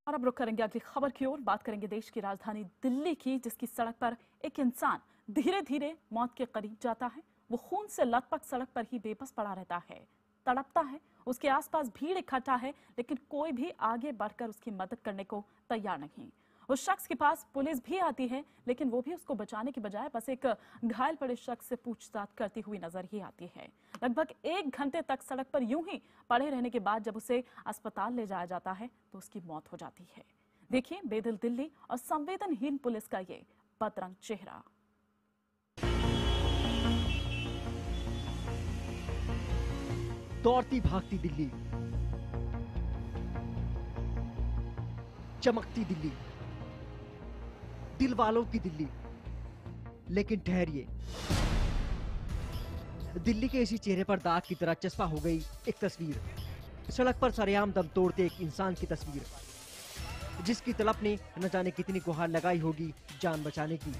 और अब रुक करेंगे अगली खबर की ओर। बात करेंगे देश की राजधानी दिल्ली की, जिसकी सड़क पर एक इंसान धीरे धीरे मौत के करीब जाता है। वो खून से लथपथ सड़क पर ही बेबस पड़ा रहता है, तड़पता है। उसके आसपास भीड़ इकट्ठा है, लेकिन कोई भी आगे बढ़कर उसकी मदद करने को तैयार नहीं। उस शख्स के पास पुलिस भी आती है, लेकिन वो भी उसको बचाने के बजाय बस एक घायल पड़े शख्स से पूछताछ करती हुई नजर ही आती है। लगभग 1 घंटे तक सड़क पर यूं ही पड़े रहने के बाद जब उसे अस्पताल ले जाया जाता है तो उसकी मौत हो जाती है। देखिए बेदिल दिल्ली और संवेदनहीन पुलिस का ये बदरंग चेहरा। दौड़ती भागती दिल्ली, चमकती दिल्ली, दिल वालों की दिल्ली। लेकिन ठहरिए, दिल्ली के इसी चेहरे पर दाग की तरह चस्पा हो गई एक तस्वीर। सड़क पर सरेआम दम तोड़ते एक इंसान की तस्वीर, जिसकी तड़प ने न जाने कितनी गुहार लगाई होगी जान बचाने की,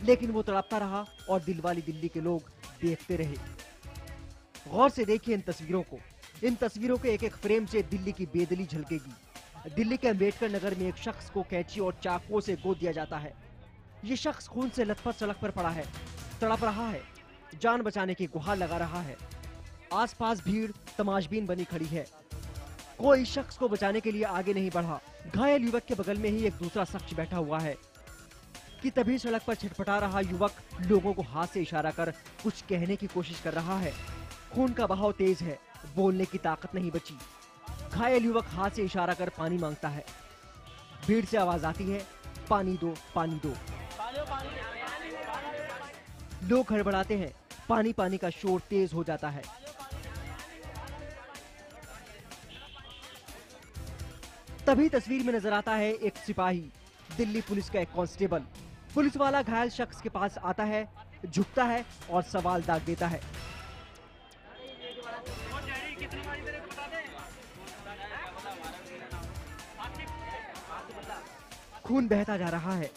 लेकिन वो तड़पता रहा और दिल वाली दिल्ली के लोग देखते रहे। गौर से देखिए इन तस्वीरों को। इन तस्वीरों के एक एक फ्रेम से दिल्ली की बेदिली झलकेगी। दिल्ली के अंबेडकर नगर में एक शख्स को कैंची और चाकुओं से गोद दिया जाता है। ये शख्स खून से लथपथ सड़क पर पड़ा है, तड़प रहा है, जान बचाने की गुहार लगा रहा है। आसपास भीड़ तमाशबीन बनी खड़ी है। कोई शख्स को बचाने के लिए आगे नहीं बढ़ा। घायल युवक के बगल में ही एक दूसरा शख्स बैठा हुआ है कि तभी सड़क पर छटपटा रहा युवक लोगों को हाथ से इशारा कर कुछ कहने की कोशिश कर रहा है। खून का बहाव तेज है, बोलने की ताकत नहीं बची। घायल युवक हाथ से इशारा कर पानी मांगता है। भीड़ से आवाज आती है, पानी दो, पानी दो। लोग हड़बड़ाते हैं। पानी पानी का शोर तेज हो जाता है। तभी तस्वीर में नजर आता है एक सिपाही, दिल्ली पुलिस का एक कांस्टेबल। पुलिस वाला घायल शख्स के पास आता है, झुकता है और सवाल दाग देता है। खून बहता जा रहा है,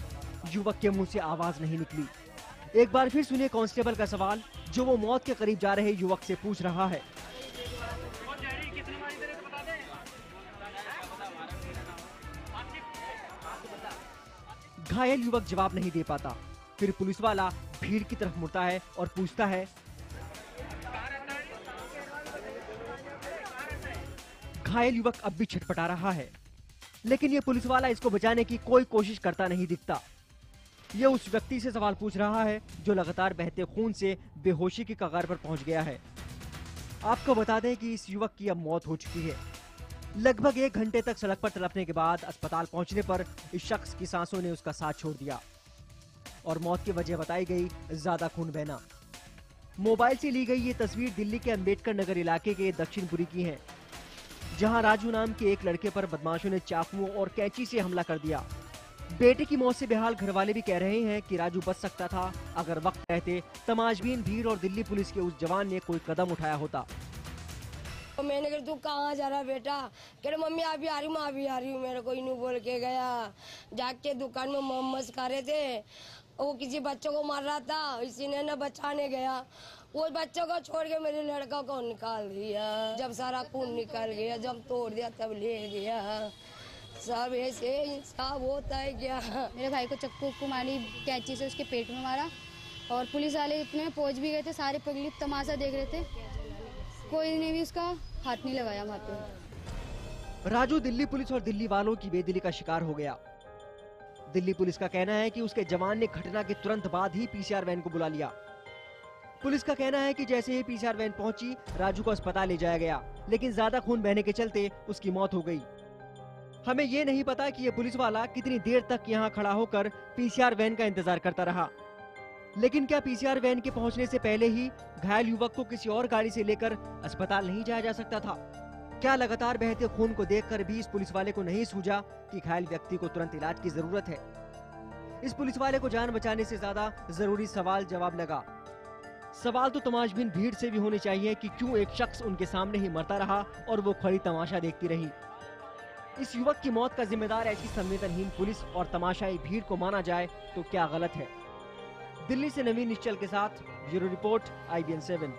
युवक के मुंह से आवाज नहीं निकली। एक बार फिर सुनिए कांस्टेबल का सवाल, जो वो मौत के करीब जा रहे युवक से पूछ रहा है। घायल युवक जवाब नहीं दे पाता। फिर पुलिस वाला भीड़ की तरफ मुड़ता है और पूछता है, घायल युवक अब भी छटपटा रहा है, लेकिन ये पुलिस वाला इसको बचाने की कोई कोशिश करता नहीं दिखता। ये उस व्यक्ति से सवाल पूछ रहा है जो लगातार बहते खून से बेहोशी की कगार पर पहुंच गया है। आपको बता दें कि इस युवक की अब मौत हो चुकी है। लगभग 1 घंटे तक सड़क पर तड़पने के बाद अस्पताल पहुंचने पर इस शख्स की सांसों ने उसका साथ छोड़ दिया और मौत की वजह बताई गई ज्यादा खून बहना। मोबाइल से ली गई ये तस्वीर दिल्ली के अंबेडकर नगर इलाके के दक्षिणपुरी की है, जहां राजू नाम के एक लड़के पर बदमाशों ने चाकुओं और कैंची से हमला कर दिया। बेटे की मौत से बेहाल घरवाले भी कह रहे हैं कि राजू बच सकता था अगर वक्त रहते तमाशबीन भीड़ और दिल्ली पुलिस के उस जवान ने कोई कदम उठाया होता। तो मैंने कहा तू कहाँ जा रहा बेटा? कह रहे मम्मी अभी आ रही हूँ, मैं अभी आ रही हूँ। मेरे को इन्हों बोल के गया। जाके दुकान में मोमोज खा रहे थे, वो किसी बच्चों को मार रहा था, इसी ने ना बचाने गया। वो बच्चों को छोड़ के मेरे लड़का को निकाल दिया। जब सारा खून निकल गया, जब तोड़ दिया तब ले गया। सब ऐसे इंसाफ होता है क्या? मेरे भाई को चक्कू मारी, कैंची से उसके पेट में मारा और पुलिस वाले इतने पहुंच भी गए थे। सारे पब्लिक तमाशा देख रहे थे, कोई ने भी उसका हाथ नहीं लगाया वहाँ पे। राजू दिल्ली पुलिस और दिल्ली वालों की बेदिली का शिकार हो गया। दिल्ली पुलिस का कहना है कि उसके जवान ने घटना के तुरंत बाद ही पीसीआर वैन को बुला लिया। पुलिस का कहना है कि जैसे ही पीसीआर वैन पहुंची, राजू को अस्पताल ले जाया गया, लेकिन ज्यादा खून बहने के चलते उसकी मौत हो गई। हमें ये नहीं पता कि ये पुलिस वाला कितनी देर तक यहाँ खड़ा होकर पीसीआर वैन का इंतजार करता रहा। लेकिन क्या पीसीआर वैन के पहुंचने से पहले ही घायल युवक को किसी और गाड़ी से लेकर अस्पताल नहीं जाया जा सकता था? क्या लगातार बहते खून को देखकर भी इस पुलिस वाले को नहीं सूझा कि घायल व्यक्ति को तुरंत इलाज की जरूरत है? इस पुलिस वाले को जान बचाने से ज्यादा जरूरी सवाल जवाब लगा। सवाल तो तमाशबीन भीड़ से भी होने चाहिए कि क्यों एक शख्स उनके सामने ही मरता रहा और वो खड़ी तमाशा देखती रही। इस युवक की मौत का जिम्मेदार ऐसी संवेदनहीन पुलिस और तमाशाई भीड़ को माना जाए तो क्या गलत है? दिल्ली से नवीन निश्चल के साथ ब्यूरो रिपोर्ट IBN 7।